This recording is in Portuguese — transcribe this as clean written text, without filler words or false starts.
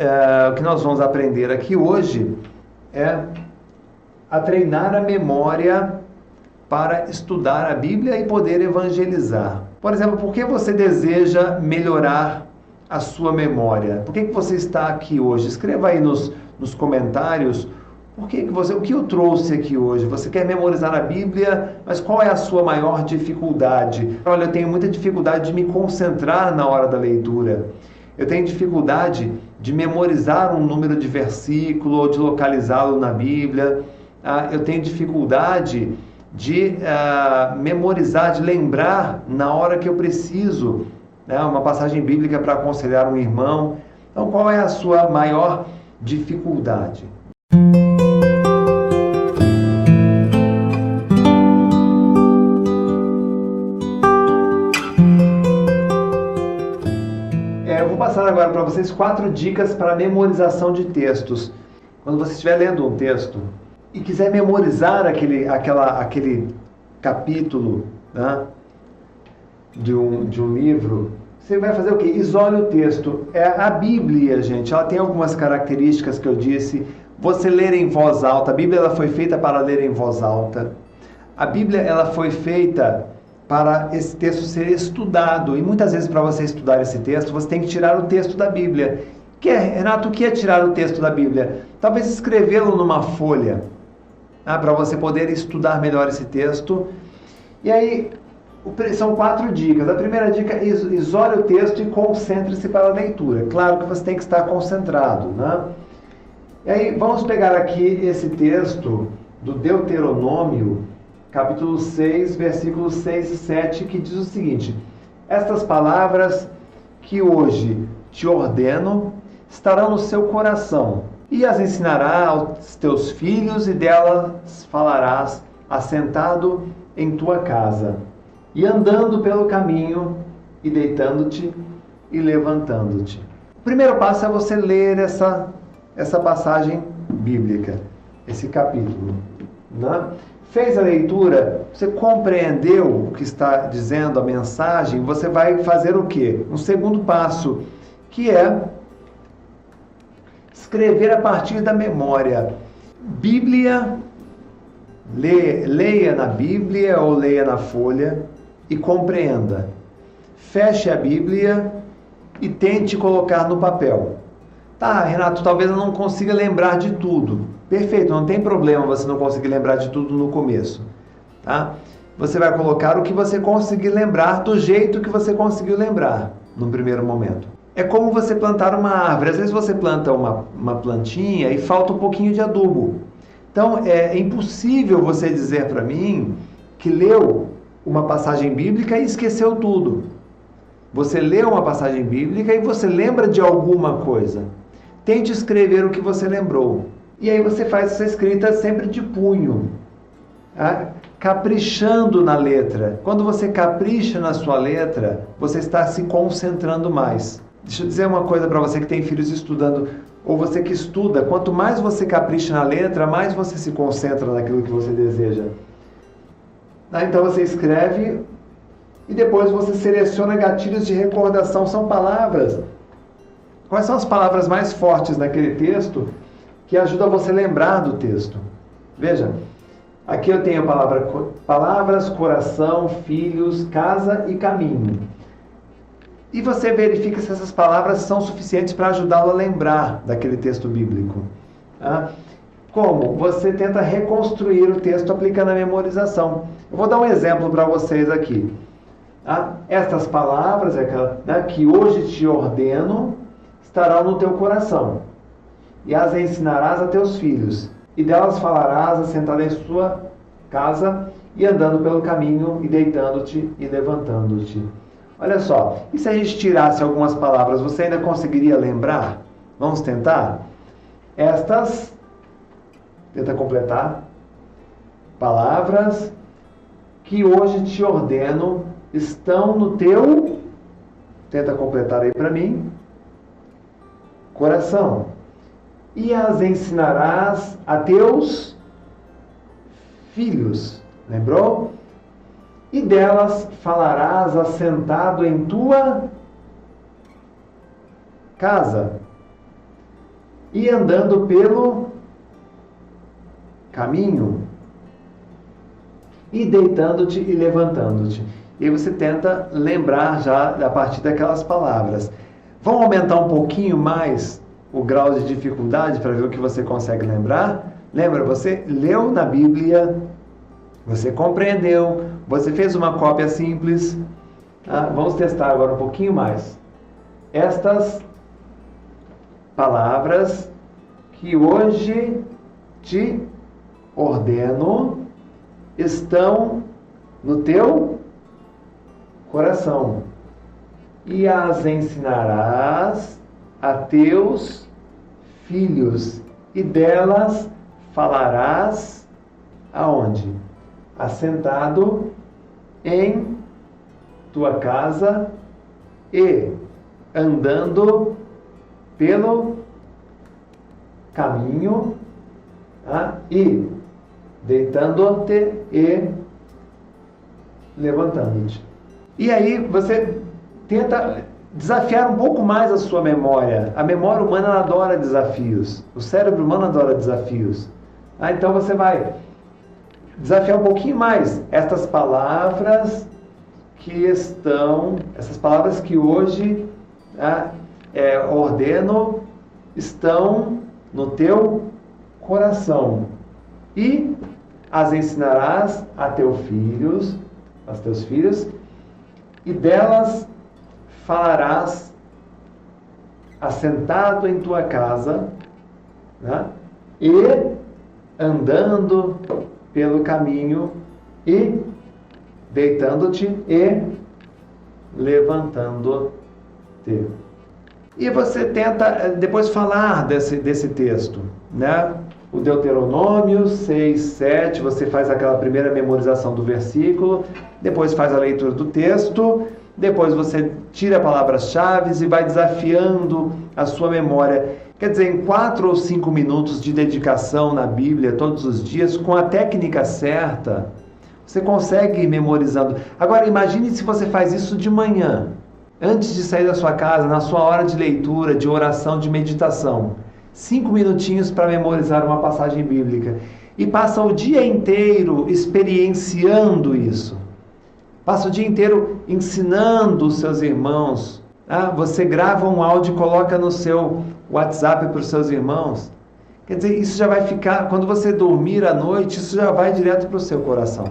o que nós vamos aprender aqui hoje é a treinar a memória para estudar a Bíblia e poder evangelizar. Por exemplo, por que você deseja melhorar a sua memória? Por que você está aqui hoje? Escreva aí nos comentários o que eu trouxe aqui hoje. Você quer memorizar a Bíblia, mas qual é a sua maior dificuldade? Olha, eu tenho muita dificuldade de me concentrar na hora da leitura. Eu tenho dificuldade de memorizar um número de versículo ou de localizá-lo na Bíblia. Eu tenho dificuldade de memorizar, de lembrar na hora que eu preciso, né, uma passagem bíblica para aconselhar um irmão. Então, qual é a sua maior dificuldade? Eu vou passar agora para vocês 4 dicas para memorização de textos. Quando você estiver lendo um texto e quiser memorizar aquele capítulo, né, de um livro, você vai fazer o quê? Isole o texto. A Bíblia, gente, ela tem algumas características que eu disse. Você ler em voz alta. A Bíblia ela foi feita para ler em voz alta. A Bíblia ela foi feita para esse texto ser estudado. E muitas vezes, para você estudar esse texto, você tem que tirar o texto da Bíblia. Renato, o que é tirar o texto da Bíblia? Talvez escrevê-lo numa folha, para você poder estudar melhor esse texto. E aí, são 4 dicas. A primeira dica é isole o texto e concentre-se para a leitura. Claro que você tem que estar concentrado, né? E aí, vamos pegar aqui esse texto do Deuteronômio, capítulo 6, versículos 6 e 7, que diz o seguinte: estas palavras que hoje te ordeno estarão no seu coração, e as ensinarás aos teus filhos, e delas falarás assentado em tua casa, e andando pelo caminho, e deitando-te e levantando-te. O primeiro passo é você ler essa passagem bíblica, esse capítulo, né? Fez a leitura, você compreendeu o que está dizendo a mensagem, você vai fazer o quê? Um segundo passo, que é escrever a partir da memória. Bíblia, leia na Bíblia ou leia na folha e compreenda. Feche a Bíblia e tente colocar no papel. Tá, Renato, talvez eu não consiga lembrar de tudo. Perfeito, não tem problema você não conseguir lembrar de tudo no começo. Tá? Você vai colocar o que você conseguir lembrar do jeito que você conseguiu lembrar no primeiro momento. É como você plantar uma árvore. Às vezes você planta uma plantinha e falta um pouquinho de adubo. Então, é impossível você dizer para mim que leu uma passagem bíblica e esqueceu tudo. Você lê uma passagem bíblica e você lembra de alguma coisa. Tente escrever o que você lembrou. E aí você faz essa escrita sempre de punho, tá? Caprichando na letra. Quando você capricha na sua letra, você está se concentrando mais. Deixa eu dizer uma coisa para você que tem filhos estudando, ou você que estuda. Quanto mais você capricha na letra, mais você se concentra naquilo que você deseja. Então você escreve e depois você seleciona gatilhos de recordação. São palavras. Quais são as palavras mais fortes naquele texto que ajudam você a lembrar do texto? Veja, aqui eu tenho palavras, coração, filhos, casa e caminho. E você verifica se essas palavras são suficientes para ajudá-lo a lembrar daquele texto bíblico. Tá? Como? Você tenta reconstruir o texto aplicando a memorização. Eu vou dar um exemplo para vocês aqui. Tá? Estas palavras, que hoje te ordeno, estarão no teu coração, e as ensinarás a teus filhos, e delas falarás assentado em sua casa, e andando pelo caminho, e deitando-te e levantando-te. Olha só, e se a gente tirasse algumas palavras, você ainda conseguiria lembrar? Vamos tentar? Estas, tenta completar, palavras que hoje te ordeno estão no teu, tenta completar aí para mim, coração. E as ensinarás a teus filhos. Lembrou? E delas falarás assentado em tua casa. e andando pelo caminho, e deitando-te e levantando-te. E aí você tenta lembrar já a partir daquelas palavras. Vamos aumentar um pouquinho mais o grau de dificuldade para ver o que você consegue lembrar? Lembra, você leu na Bíblia, você compreendeu, você fez uma cópia simples. Vamos testar agora um pouquinho mais. Estas palavras que hoje te ordeno estão no teu coração, e as ensinarás a teus filhos, e delas falarás aonde? Assentado em tua casa e andando pelo caminho, e deitando-te e levantando-te. E aí você tenta desafiar um pouco mais a sua memória. A memória humana, ela adora desafios. O cérebro humano adora desafios. Então você vai desafiar um pouquinho mais essas palavras que hoje ordeno, estão no teu coração, e as ensinarás a teus filhos, e delas falarás assentado em tua casa, e andando pelo caminho, e deitando-te e levantando-te. E você tenta depois falar desse texto, O Deuteronômio 6, 7, você faz aquela primeira memorização do versículo, depois faz a leitura do texto, depois você tira palavras-chave e vai desafiando a sua memória. Quer dizer, em 4 ou 5 minutos de dedicação na Bíblia, todos os dias, com a técnica certa, você consegue ir memorizando. Agora, imagine se você faz isso de manhã, antes de sair da sua casa, na sua hora de leitura, de oração, de meditação. 5 minutinhos para memorizar uma passagem bíblica. E passa o dia inteiro experienciando isso. Passa o dia inteiro ensinando os seus irmãos. Você grava um áudio e coloca no seu WhatsApp para os seus irmãos. Quer dizer, isso já vai ficar, quando você dormir à noite, isso já vai direto para o seu coração.